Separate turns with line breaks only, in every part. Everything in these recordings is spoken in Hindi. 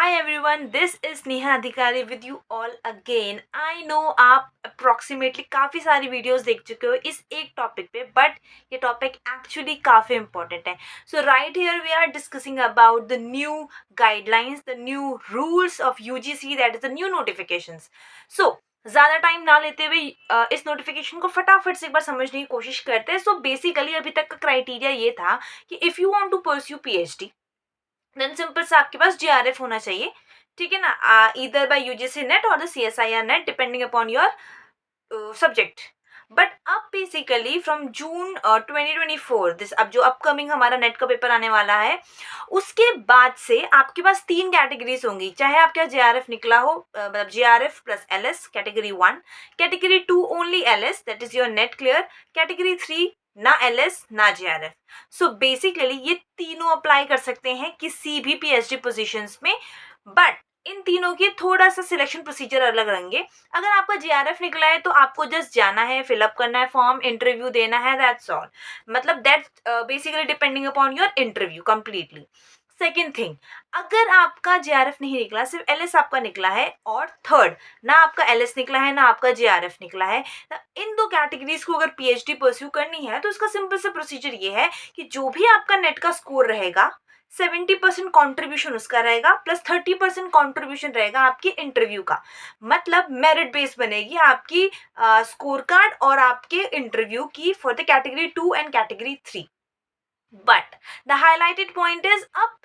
Hi everyone, this is Neha Adhikari with you all again. I know आप approximately काफ़ी सारी वीडियोस देख चुके हो इस एक टॉपिक पे, बट ये टॉपिक एक्चुअली काफ़ी important है. So right here we are discussing about the new guidelines, the new rules of UGC, that is the new notifications. So ज़्यादा टाइम ना लेते हुए इस नोटिफिकेशन को फटाफट से एक बार समझने की कोशिश करते हैं. सो बेसिकली अभी तक का क्राइटेरिया ये था कि if you want to pursue PhD then simple सा आपके पास JRF होना चाहिए. ठीक है ना, ईदर बाय यूजीसी नेट और द CSIR NET depending upon your subject. But अब बेसिकली फ्रॉम जून 2024 दिस, अब जो अपकमिंग हमारा नेट का पेपर आने वाला है, उसके बाद से आपके पास 3 कैटेगरीज होंगी. चाहे आपका JRF निकला हो, मतलब JRF plus LS category 1, category 2 only LS that is your net clear, category 3 ना LS ना JRF. सो बेसिकली ये तीनों अप्लाई कर सकते हैं किसी भी PhD पोजीशंस में, बट इन तीनों के थोड़ा सा सिलेक्शन प्रोसीजर अलग रहेंगे. अगर आपका JRF निकला है तो आपको जस्ट जाना है, फिलअप करना है फॉर्म, इंटरव्यू देना है, दैट्स ऑल. मतलब that's basically depending upon your interview completely. Second thing, अगर आपका JRF नहीं निकला, सिर्फ LS आपका निकला है, और थर्ड, ना आपका LS निकला है ना आपका JRF निकला है, इन दो कैटेगरीज को अगर PhD परस्यू करनी है तो इसका सिंपल सा प्रोसीजर ये है कि जो भी आपका नेट का स्कोर रहेगा 70% कॉन्ट्रीब्यूशन उसका रहेगा, प्लस 30% कॉन्ट्रीब्यूशन रहेगा आपके इंटरव्यू का. मतलब मेरिट बेस बनेगी आपकी स्कोर कार्ड और आपके इंटरव्यू की for the category 2 and category 3. But the highlighted point is, अब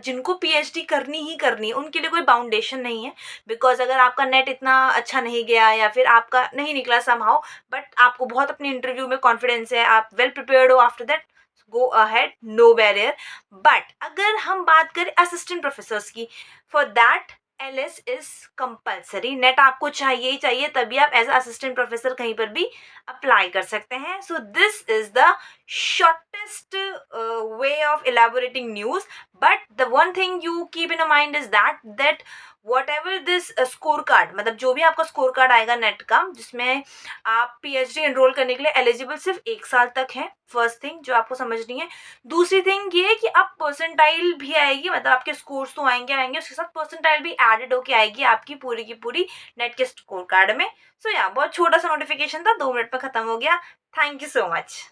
जिनको PhD करनी ही करनी है उनके लिए कोई बाउंडेशन नहीं है. बिकॉज अगर आपका नेट इतना अच्छा नहीं गया या फिर आपका नहीं निकला समहाउ, बट आपको बहुत अपने इंटरव्यू में कॉन्फिडेंस है, आप वेल प्रिपेयर्ड हो, after that go ahead, no barrier. But अगर हम बात करें असिस्टेंट प्रोफेसर्स की, for that LS is compulsory. NET आपको चाहिए ही चाहिए, तभी आप एज असिस्टेंट प्रोफेसर कहीं पर भी अप्लाई कर सकते हैं. So this is the shortest way of elaborating news. But the one thing you keep in mind is that whatever this score card, मतलब जो भी आपका स्कोर कार्ड आएगा नेट का, जिसमें आप PhD एनरोल करने के लिए एलिजिबल सिर्फ 1 साल तक है. फर्स्ट थिंग जो आपको समझनी है. दूसरी थिंग ये कि आप परसेंटाइल भी आएगी, मतलब आपके स्कोर्स तो आएंगे, उसके साथ परसेंटाइल भी एडेड होके आएगी आपकी पूरी की पूरी नेट के स्कोर कार्ड में. सो या बहुत छोटा सा नोटिफिकेशन था, 2 मिनट में खत्म हो गया. Thank you so much.